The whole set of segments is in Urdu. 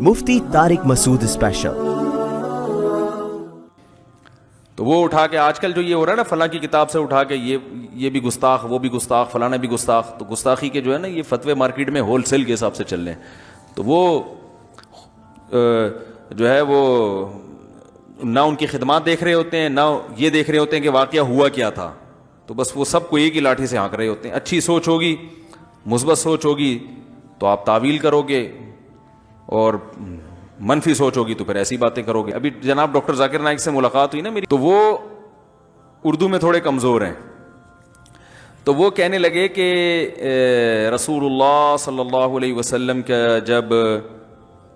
مفتی طارق مسعود اسپیشل. تو وہ اٹھا کے آج کل جو یہ ہو رہا ہے نا فلاں کی کتاب سے اٹھا کے یہ بھی گستاخ، وہ بھی گستاخ، فلانا بھی گستاخ، تو گستاخی کے جو ہے نا یہ فتوے مارکیٹ میں ہول سیل کے حساب سے چل رہے ہیں. تو وہ جو ہے وہ نہ ان کی خدمات دیکھ رہے ہوتے ہیں، نہ یہ دیکھ رہے ہوتے ہیں کہ واقعہ ہوا کیا تھا. تو بس وہ سب کو ایک ہی لاٹھی سے ہانک رہے ہوتے ہیں. اچھی سوچ ہوگی، مثبت سوچ ہوگی تو آپ تعویل کرو گے، اور منفی سوچ ہوگی تو پھر ایسی باتیں کرو گے. ابھی جناب ڈاکٹر ذاکر نائک سے ملاقات ہوئی نا میری، تو وہ اردو میں تھوڑے کمزور ہیں. تو وہ کہنے لگے کہ رسول اللہ صلی اللہ علیہ وسلم کا جب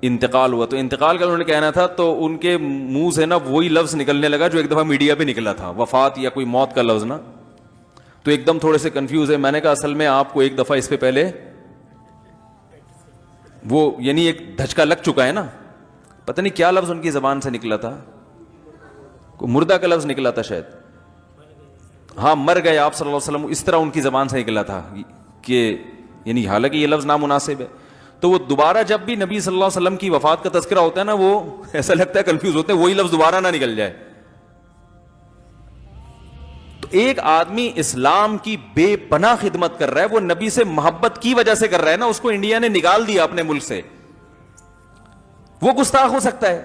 انتقال ہوا، تو انتقال کا انہوں نے کہنا تھا، تو ان کے منہ سے نا وہی لفظ نکلنے لگا جو ایک دفعہ میڈیا پہ نکلا تھا، وفات یا کوئی موت کا لفظ نا. تو ایک دم تھوڑے سے کنفیوز ہے. میں نے کہا اصل میں آپ کو ایک دفعہ اس پہ پہلے وہ یعنی ایک دھچکا لگ چکا ہے نا. پتہ نہیں کیا لفظ ان کی زبان سے نکلا تھا، کوئی مردہ کا لفظ نکلا تھا شاید. ہاں، مر گئے آپ صلی اللہ علیہ وسلم، اس طرح ان کی زبان سے نکلا تھا کہ یعنی حالانکہ یہ لفظ نامناسب ہے. تو وہ دوبارہ جب بھی نبی صلی اللہ علیہ وسلم کی وفات کا تذکرہ ہوتا ہے نا، وہ ایسا لگتا ہے کنفیوز ہوتے ہیں وہی لفظ دوبارہ نہ نکل جائے. تو ایک آدمی اسلام کی بے پناہ خدمت کر رہا ہے، وہ نبی سے محبت کی وجہ سے کر رہا ہے نا، اس کو انڈیا نے نکال دیا اپنے ملک سے، وہ گستاخ ہو سکتا ہے؟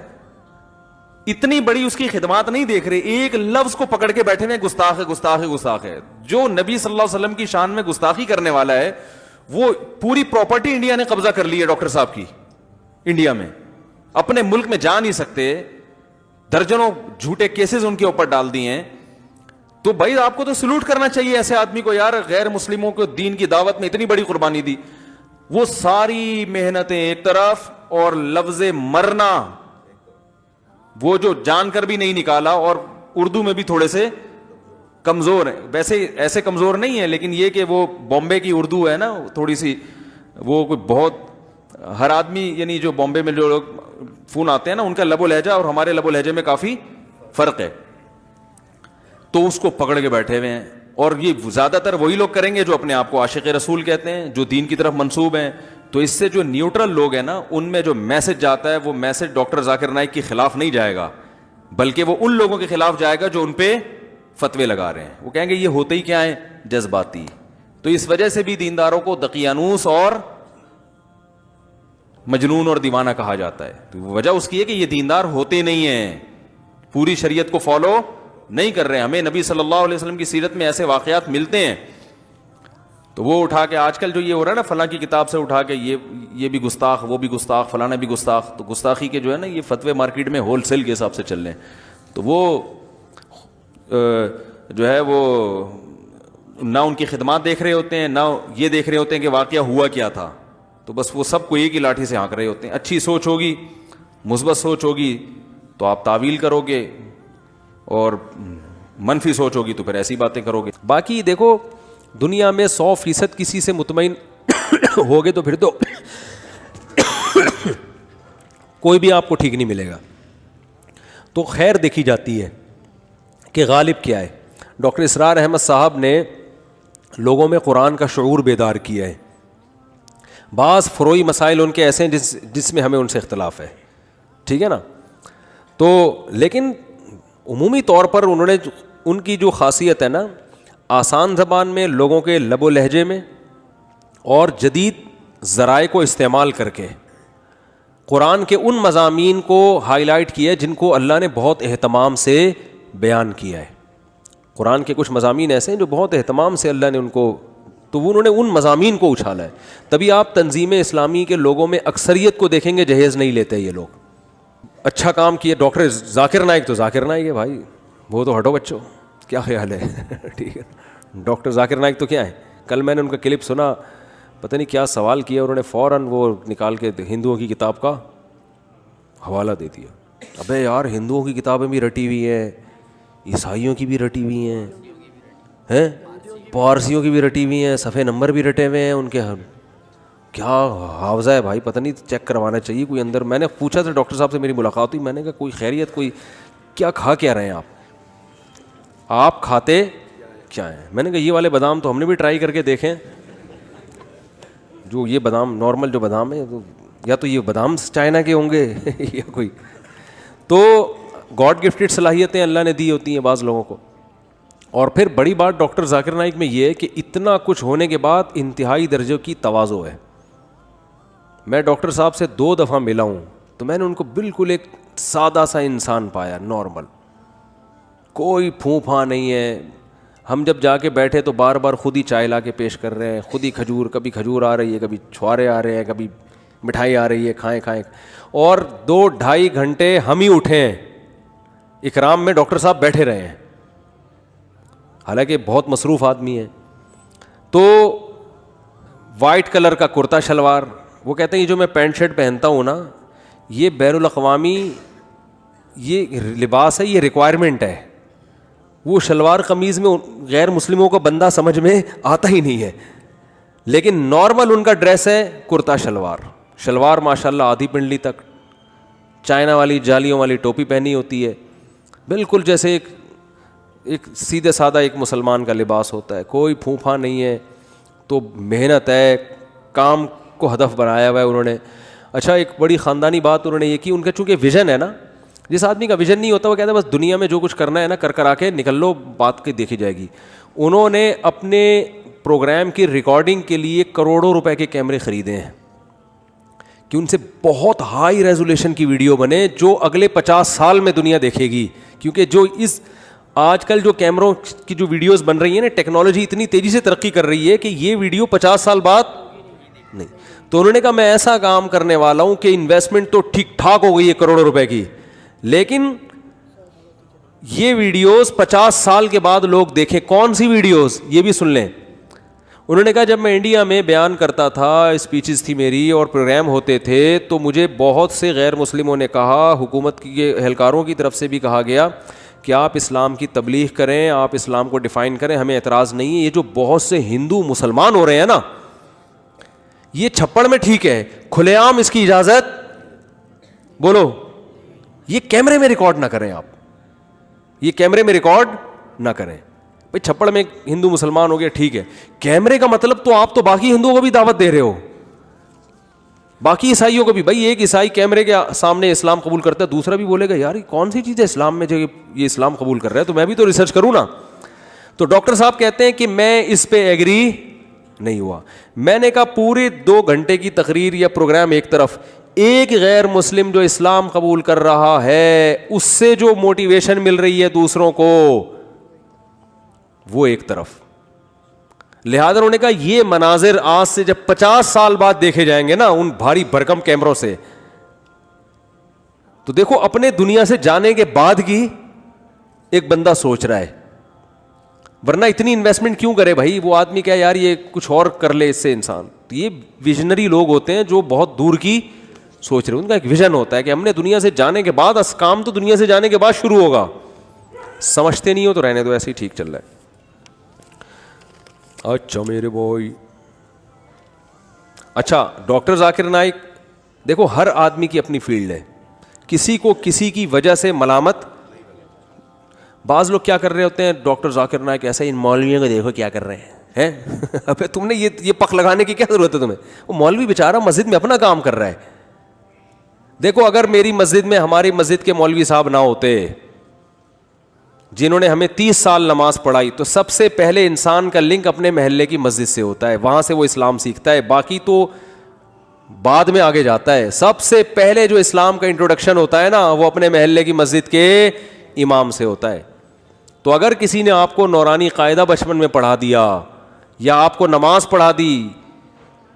اتنی بڑی اس کی خدمات نہیں دیکھ رہے، ایک لفظ کو پکڑ کے بیٹھے ہوئے گستاخ ہے، گستاخ ہے، گستاخ ہے. جو نبی صلی اللہ علیہ وسلم کی شان میں گستاخی کرنے والا ہے، وہ پوری پراپرٹی انڈیا نے قبضہ کر لی ہے ڈاکٹر صاحب کی. انڈیا میں اپنے ملک میں جا نہیں سکتے، درجنوں جھوٹے کیسز ان کے اوپر ڈال دیے ہیں. تو بھائی آپ کو تو سلوٹ کرنا چاہیے ایسے آدمی کو. یار غیر مسلموں کو دین کی دعوت میں اتنی بڑی قربانی دی، وہ ساری محنتیں ایک طرف اور لفظ مرنا وہ جو جان کر بھی نہیں نکالا، اور اردو میں بھی تھوڑے سے کمزور ہیں. ویسے ایسے کمزور نہیں ہے، لیکن یہ کہ وہ بامبے کی اردو ہے نا تھوڑی سی، وہ کوئی بہت ہر آدمی یعنی جو بامبے میں جو لوگ فون آتے ہیں نا، ان کا لب و لہجہ اور ہمارے لب و لہجے میں کافی فرق ہے. تو اس کو پکڑ کے بیٹھے ہوئے ہیں، اور یہ زیادہ تر وہی لوگ کریں گے جو اپنے آپ کو عاشق رسول کہتے ہیں، جو دین کی طرف منسوب ہیں. تو اس سے جو نیوٹرل لوگ ہیں نا، ان میں جو میسج جاتا ہے وہ میسج ڈاکٹر ذاکر نائک کے خلاف نہیں جائے گا، بلکہ وہ ان لوگوں کے خلاف جائے گا جو ان پہ فتوے لگا رہے ہیں. وہ کہیں گے یہ ہوتے ہی کیا ہیں، جذباتی. تو اس وجہ سے بھی دینداروں کو دقیانوس اور مجنون اور دیوانہ کہا جاتا ہے. تو وجہ اس کی ہے کہ یہ دیندار ہوتے نہیں ہیں، پوری شریعت کو فالو نہیں کر رہے. ہمیں نبی صلی اللہ علیہ وسلم کی سیرت میں ایسے واقعات ملتے ہیں. تو وہ اٹھا کے آج کل جو یہ ہو رہا ہے نا فلاں کی کتاب سے اٹھا کے یہ بھی گستاخ، وہ بھی گستاخ، فلانا بھی گستاخ، تو گستاخی کے جو ہے نا یہ فتوے مارکیٹ میں ہول سیل کے حساب سے چل رہے ہیں. تو وہ جو ہے وہ نہ ان کی خدمات دیکھ رہے ہوتے ہیں، نہ یہ دیکھ رہے ہوتے ہیں کہ واقعہ ہوا کیا تھا. تو بس وہ سب کو ایک ہی لاٹھی سے ہانک رہے ہوتے ہیں. اچھی سوچ ہوگی، مثبت سوچ ہوگی تو آپ تعویل کرو گے، اور منفی سوچ ہوگی تو پھر ایسی باتیں کرو گے. باقی دیکھو، دنیا میں 100% کسی سے مطمئن ہوگے تو پھر تو کوئی بھی آپ کو ٹھیک نہیں ملے گا. تو خیر دیکھی جاتی ہے کہ غالب کیا ہے. ڈاکٹر اسرار احمد صاحب نے لوگوں میں قرآن کا شعور بیدار کیا ہے. بعض فروعی مسائل ان کے ایسے ہیں جس میں ہمیں ان سے اختلاف ہے، ٹھیک ہے نا. تو لیکن عمومی طور پر انہوں نے ان کی جو خاصیت ہے نا، آسان زبان میں لوگوں کے لب و لہجے میں اور جدید ذرائع کو استعمال کر کے قرآن کے ان مضامین کو ہائی لائٹ کیا ہے جن کو اللہ نے بہت اہتمام سے بیان کیا ہے. قرآن کے کچھ مضامین ایسے ہیں جو بہت اہتمام سے اللہ نے ان کو، تو انہوں نے ان مضامین کو اچھالا ہے. تبھی آپ تنظیم اسلامی کے لوگوں میں اکثریت کو دیکھیں گے جہیز نہیں لیتے یہ لوگ. اچھا کام کیے ڈاکٹر ذاکر نائک، تو ذاکر نائک ہے بھائی، وہ تو ہٹو بچوں، کیا خیال ہے ٹھیک ہے. ڈاکٹر ذاکر نائک تو کیا ہے. کل میں نے ان کا کلپ سنا، پتہ نہیں کیا سوال کیا، انہوں نے فوراً وہ نکال کے ہندوؤں کی کتاب کا حوالہ دے دیا. ابے یار ہندوؤں کی کتابیں بھی رٹی ہوئی ہیں، عیسائیوں کی بھی رٹی ہوئی ہیں، پارسیوں کی بھی رٹی ہوئی ہیں، صفحے نمبر بھی رٹے ہوئے ہیں ان کے. کیا حافظہ ہے بھائی، پتہ نہیں چیک کروانا چاہیے کوئی اندر. میں نے پوچھا تھا ڈاکٹر صاحب سے، میری ملاقات ہوئی، میں نے کہا کوئی خیریت، کوئی کیا کھا کیا رہے ہیں آپ کھاتے کیا ہیں. میں نے کہا یہ والے بادام تو ہم نے بھی ٹرائی کر کے دیکھیں، جو یہ بادام نارمل جو بادام ہے تو یا تو یہ بادام چائنا کے ہوں گے یا کوئی. تو گاڈ گفٹڈ صلاحیتیں اللہ نے دی ہوتی ہیں بعض لوگوں کو. اور پھر بڑی بات ڈاکٹر ذاکر نائک میں یہ ہے کہ اتنا کچھ ہونے کے بعد انتہائی درجے کی تواضع ہے. میں ڈاکٹر صاحب سے 2 دفعہ ملا ہوں تو میں نے ان کو بالکل ایک سادہ سا انسان پایا, نارمل, کوئی پھوں پھاں نہیں ہے. ہم جب جا کے بیٹھے تو بار بار خود ہی چائے لا کے پیش کر رہے ہیں, خود ہی کھجور, کبھی کھجور آ رہی ہے, کبھی چھوارے آ رہے ہیں, کبھی مٹھائی آ رہی ہے, کھائیں کھائیں. اور 2-2.5 گھنٹے ہم ہی اٹھے ہیں, اکرام میں ڈاکٹر صاحب بیٹھے رہے ہیں, حالانکہ بہت مصروف آدمی ہے. تو وائٹ کلر کا کرتا شلوار, وہ کہتے ہیں یہ جو میں پینٹ شرٹ پہنتا ہوں نا, یہ بین الاقوامی یہ لباس ہے, یہ ریکوائرمنٹ ہے. وہ شلوار قمیض میں غیر مسلموں کو بندہ سمجھ میں آتا ہی نہیں ہے, لیکن نارمل ان کا ڈریس ہے کرتا شلوار. شلوار ماشاءاللہ آدھی پنڈلی تک, چائنا والی جالیوں والی ٹوپی پہنی ہوتی ہے, بالکل جیسے ایک سیدھے سادہ ایک مسلمان کا لباس ہوتا ہے, کوئی پھوں پھاں نہیں ہے. تو محنت ہے, کام کو ہدف بنایا ہوا ہے انہوں نے. اچھا, ایک بڑی خاندانی بات انہوں نے یہ کی, ان کا چونکہ ویژن ہے نا, جس آدمی کا ویژن نہیں ہوتا وہ کہتا ہے بس دنیا میں جو کچھ کرنا ہے نا کر آ کے نکل لو, بات کی دیکھی جائے گی. انہوں نے اپنے پروگرام کی ریکارڈنگ کے لیے کروڑوں روپے کے کیمرے خریدے ہیں کہ ان سے بہت ہائی ریزولیشن کی ویڈیو بنے جو اگلے 50 سال میں دنیا دیکھے گی. کیونکہ جو اس آج کل جو کیمروں کی جو ویڈیوز بن رہی ہیں نا, ٹیکنالوجی اتنی تیزی سے ترقی کر رہی ہے کہ یہ ویڈیو 50 سال بعد نہیں. تو انہوں نے کہا میں ایسا کام کرنے والا ہوں کہ انویسٹمنٹ تو ٹھیک ٹھاک ہو گئی ہے کروڑوں روپے کی, لیکن یہ ویڈیوز 50 سال کے بعد لوگ دیکھیں. کون سی ویڈیوز, یہ بھی سن لیں. انہوں نے کہا جب میں انڈیا میں بیان کرتا تھا, اسپیچز تھی میری اور پروگرام ہوتے تھے, تو مجھے بہت سے غیر مسلموں نے کہا, حکومت کے اہلکاروں کی طرف سے بھی کہا گیا کہ آپ اسلام کی تبلیغ کریں, آپ اسلام کو ڈیفائن کریں, ہمیں اعتراض نہیں ہے. یہ جو بہت سے ہندو مسلمان ہو رہے ہیں نا, یہ چھپڑ میں ٹھیک ہے, کھلے عام اس کی اجازت بولو, یہ کیمرے میں ریکارڈ نہ کریں. آپ یہ کیمرے میں ریکارڈ نہ کریں. بھائی چھپڑ میں ہندو مسلمان ہو گیا ٹھیک ہے, کیمرے کا مطلب تو آپ تو باقی ہندوؤں کو بھی دعوت دے رہے ہو, باقی عیسائیوں کو بھی. بھائی ایک عیسائی کیمرے کے سامنے اسلام قبول کرتا ہے, دوسرا بھی بولے گا یار یہ کون سی چیز ہے اسلام میں جو یہ اسلام قبول کر رہا ہے, تو میں بھی تو ریسرچ کروں نا. تو ڈاکٹر صاحب کہتے ہیں کہ میں اس پہ ایگری نہیں ہوا. میں نے کہا پورے 2 گھنٹے کی تقریر یا پروگرام ایک طرف, ایک غیر مسلم جو اسلام قبول کر رہا ہے اس سے جو موٹیویشن مل رہی ہے دوسروں کو, وہ ایک طرف. لہذا انہوں نے کہا یہ مناظر آج سے جب 50 سال بعد دیکھے جائیں گے نا ان بھاری بھرکم کیمروں سے, تو دیکھو اپنے دنیا سے جانے کے بعد کی ایک بندہ سوچ رہا ہے, ورنہ اتنی انویسٹمنٹ کیوں کرے بھائی. وہ آدمی کہا یار یہ کچھ اور کر لے اس سے انسان. تو یہ ویژنری لوگ ہوتے ہیں جو بہت دور کی سوچ رہے ہیں, ان کا ایک ویژن ہوتا ہے کہ ہم نے دنیا سے جانے کے بعد, کام تو دنیا سے جانے کے بعد شروع ہوگا. سمجھتے نہیں ہو تو رہنے دو, ایسے ہی ٹھیک چل رہا ہے. اچھا میرے بھائی, اچھا ڈاکٹر ذاکر نائک, دیکھو ہر آدمی کی اپنی فیلڈ ہے, کسی کو کسی کی وجہ سے ملامت. بعض لوگ کیا کر رہے ہوتے ہیں, ڈاکٹر ذاکر نائک ایسا, ان مولویوں کو دیکھو کیا کر رہے ہیں. ابے تم نے یہ پک لگانے کی کیا ضرورت ہے تمہیں. وہ مولوی بیچارہ مسجد میں اپنا کام کر رہا ہے. دیکھو اگر میری مسجد میں ہماری مسجد کے مولوی صاحب نہ ہوتے جنہوں نے ہمیں 30 سال نماز پڑھائی, تو سب سے پہلے انسان کا لنک اپنے محلے کی مسجد سے ہوتا ہے, وہاں سے وہ اسلام سیکھتا ہے, باقی تو بعد میں آگے جاتا ہے. سب سے پہلے جو اسلام کا انٹروڈکشن ہوتا ہے نا وہ اپنے محلے کی مسجد کے امام سے ہوتا ہے. تو اگر کسی نے آپ کو نورانی قاعدہ بچپن میں پڑھا دیا یا آپ کو نماز پڑھا دی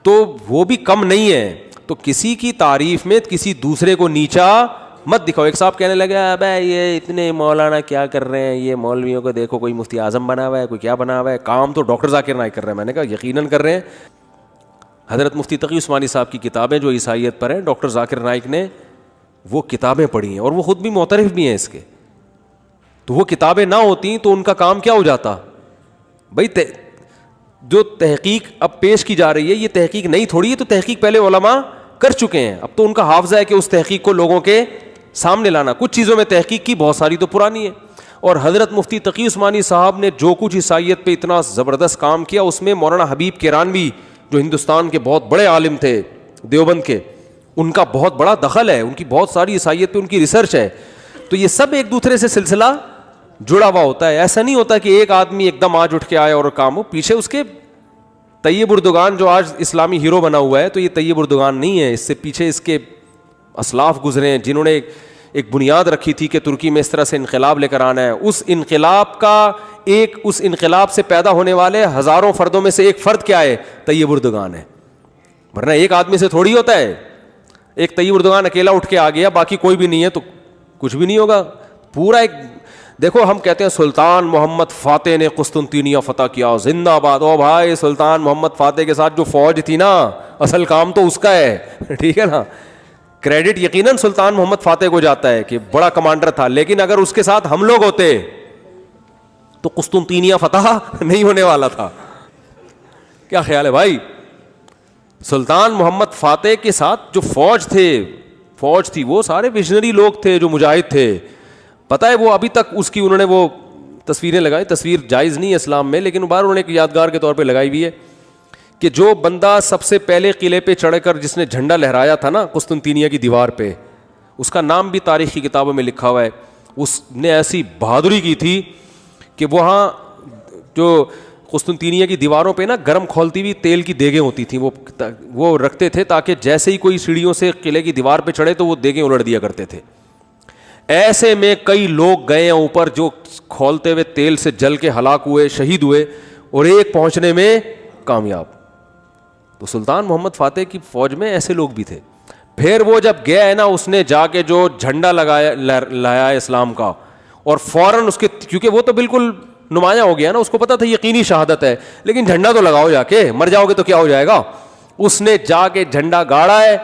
تو وہ بھی کم نہیں ہے. تو کسی کی تعریف میں کسی دوسرے کو نیچا مت دکھاؤ. ایک صاحب کہنے لگا ابے یہ اتنے مولانا کیا کر رہے ہیں, یہ مولویوں کو دیکھو, کوئی مفتی اعظم بنا ہوا ہے, کوئی کیا بنا ہوا ہے, کام تو ڈاکٹر ذاکر نائک کر رہے ہیں. میں نے کہا یقیناً کر رہے ہیں. حضرت مفتی تقی عثمانی صاحب کی کتابیں جو عیسائیت پر ہیں, ڈاکٹر ذاکر نائک نے وہ کتابیں پڑھی ہیں اور وہ خود بھی معترف بھی ہیں اس کے. تو وہ کتابیں نہ ہوتی تو ان کا کام کیا ہو جاتا. بھائی جو تحقیق اب پیش کی جا رہی ہے یہ تحقیق نہیں تھوڑی ہے, تو تحقیق پہلے علماء کر چکے ہیں. اب تو ان کا حافظہ ہے کہ اس تحقیق کو لوگوں کے سامنے لانا. کچھ چیزوں میں تحقیق کی, بہت ساری تو پرانی ہے. اور حضرت مفتی تقی عثمانی صاحب نے جو کچھ عیسائیت پہ اتنا زبردست کام کیا, اس میں مولانا حبیب کیرانوی جو ہندوستان کے بہت بڑے عالم تھے دیوبند کے, ان کا بہت بڑا دخل ہے, ان کی بہت ساری عیسائیت پہ ان کی ریسرچ ہے. تو یہ سب ایک دوسرے سے سلسلہ جڑا ہوا ہوتا ہے. ایسا نہیں ہوتا کہ ایک آدمی ایک دم آج اٹھ کے آئے اور کام ہو. پیچھے اس کے طیب اردگان جو آج اسلامی ہیرو بنا ہوا ہے, تو یہ طیب اردگان نہیں ہے, اس سے پیچھے اس کے اسلاف گزرے ہیں جنہوں نے ایک بنیاد رکھی تھی کہ ترکی میں اس طرح سے انقلاب لے کر آنا ہے. اس انقلاب سے پیدا ہونے والے ہزاروں فردوں میں سے ایک فرد کیا ہے؟ طیب اردگان ہے. ورنہ ایک آدمی سے تھوڑی ہوتا ہے. ایک طیب اردگان اکیلا اٹھ کے آ گیا, باقی کوئی بھی نہیں ہے تو کچھ بھی نہیں ہوگا. پورا ایک دیکھو, ہم کہتے ہیں سلطان محمد فاتح نے قسطنطینیہ فتح کیا, زندہ آباد. او بھائی, سلطان محمد فاتح کے ساتھ جو فوج تھی نا, اصل کام تو اس کا ہے, ٹھیک ہے نا. کریڈٹ یقیناً سلطان محمد فاتح کو جاتا ہے کہ بڑا کمانڈر تھا, لیکن اگر اس کے ساتھ ہم لوگ ہوتے تو قسطنطینیہ فتح نہیں ہونے والا تھا. کیا خیال ہے بھائی؟ سلطان محمد فاتح کے ساتھ جو فوج تھی وہ سارے ویژنری لوگ تھے جو مجاہد تھے. پتہ ہے وہ ابھی تک اس کی انہوں نے وہ تصویریں لگائی. تصویر جائز نہیں ہے اسلام میں, لیکن بار انہوں نے ایک یادگار کے طور پہ لگائی ہوئی ہے کہ جو بندہ سب سے پہلے قلعے پہ چڑھ کر جس نے جھنڈا لہرایا تھا نا قسطنطینیہ کی دیوار پہ, اس کا نام بھی تاریخی کتابوں میں لکھا ہوا ہے. اس نے ایسی بہادری کی تھی کہ وہاں جو قسطنطینیہ کی دیواروں پہ نا گرم کھولتی ہوئی تیل کی دیگیں ہوتی تھیں, وہ رکھتے تھے تاکہ جیسے ہی کوئی سیڑھیوں سے قلعے کی دیوار پہ چڑھے تو وہ دیگیں الٹ دیا کرتے تھے. ایسے میں کئی لوگ گئے ہیں اوپر جو کھولتے ہوئے تیل سے جل کے ہلاک ہوئے, شہید ہوئے, اور ایک پہنچنے میں کامیاب. تو سلطان محمد فاتح کی فوج میں ایسے لوگ بھی تھے. پھر وہ جب گیا ہے نا, اس نے جا کے جو جھنڈا لایا اسلام کا, اور فوراً اس کے, کیونکہ وہ تو بالکل نمایاں ہو گیا نا, اس کو پتا تھا یقینی شہادت ہے, لیکن جھنڈا تو لگاؤ, جا کے مر جاؤ گے تو کیا ہو جائے گا. اس نے جا کے جھنڈا گاڑا ہے,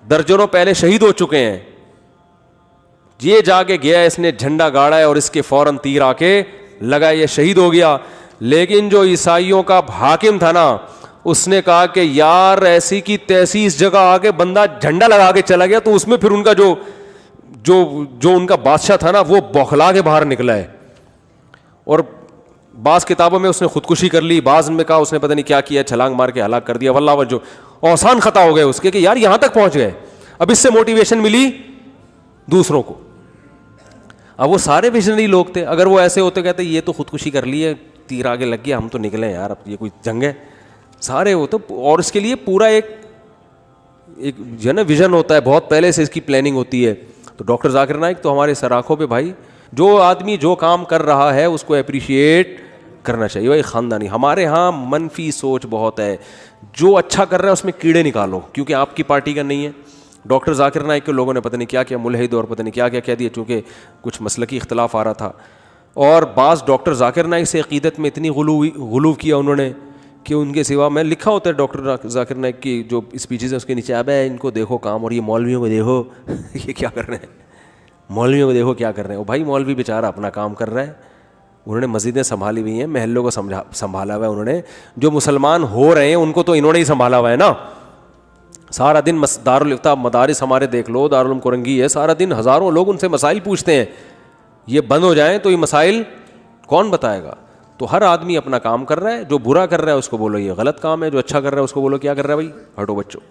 درجنوں پہلے شہید ہو چکے ہیں, یہ جا کے گیا, اس نے جھنڈا گاڑا ہے اور اس کے فوراً تیر آ کے لگا, یہ شہید ہو گیا. لیکن جو عیسائیوں کا حاکم تھا نا, اس نے کہا کہ یار ایسی کی تیسی اس جگہ آ کے بندہ جھنڈا لگا کے چلا گیا, تو اس میں پھر ان کا جو ان کا بادشاہ تھا نا وہ بوکھلا کے باہر نکلا ہے. اور بعض کتابوں میں اس نے خودکشی کر لی, بعض میں کہا اس نے پتہ نہیں کیا کیا, چھلانگ مار کے ہلاک کر دیا. واللہ وجہ آسان خطا ہو گئے اس کے کہ یار یہاں تک پہنچ گئے. اب اس سے موٹیویشن ملی دوسروں کو. اب وہ سارے ویژنری لوگ تھے, اگر وہ ایسے ہوتے کہتے یہ تو خودکشی کر لی ہے, تیر آگے لگ گیا, ہم تو نکلے یار, اب یہ کوئی جنگ ہے. سارے وہ تو, اور اس کے لیے پورا ایک جو ہے نا ویژن ہوتا ہے, بہت پہلے سے اس کی پلاننگ ہوتی ہے. تو ڈاکٹر ذاکر نائک تو ہمارے سر آنکھوں پہ بھائی, جو آدمی جو کام کر رہا ہے اس کو اپریشیٹ کرنا چاہیے. بھائی خاندانی, ہمارے ہاں منفی سوچ بہت ہے, جو اچھا کر رہا ہے اس میں کیڑے نکالو کیونکہ آپ کی پارٹی کا نہیں ہے. ڈاکٹر ذاکر نائک کے لوگوں نے پتہ نہیں کیا کیا ملحد اور پتہ نہیں کیا کیا کہہ دیا, چونکہ کچھ مسلکی اختلاف آ رہا تھا. اور بعض ڈاکٹر ذاکر نائک سے عقیدت میں اتنی غلو کیا انہوں نے کہ ان کے سوا, میں لکھا ہوتا ہے ڈاکٹر ذاکر نائک کی جو اسپیچز ہیں اس کے نیچے, اب ہے ان کو دیکھو کام, اور یہ مولویوں کو دیکھو یہ کیا کر رہے ہیں, مولویوں کو دیکھو کیا کر رہے ہیں. بھائی مولوی بیچارہ اپنا کام کر رہا ہے, انہوں نے مسجدیں سنبھالی ہوئی ہیں, محلوں کو سنبھالا ہوا ہے انہوں نے. جو مسلمان ہو رہے ہیں ان کو تو انہوں نے ہی سنبھالا ہوا ہے نا. سارا دن دارالفتہ مدارس ہمارے دیکھ لو, دارالعلوم کرنگی ہے, سارا دن ہزاروں لوگ ان سے مسائل پوچھتے ہیں. یہ بند ہو جائیں تو یہ مسائل کون بتائے گا. تو ہر آدمی اپنا کام کر رہا ہے, جو برا کر رہا ہے اس کو بولو یہ غلط کام ہے, جو اچھا کر رہا ہے اس کو بولو کیا کر رہا ہے بھائی, ہٹو بچوں.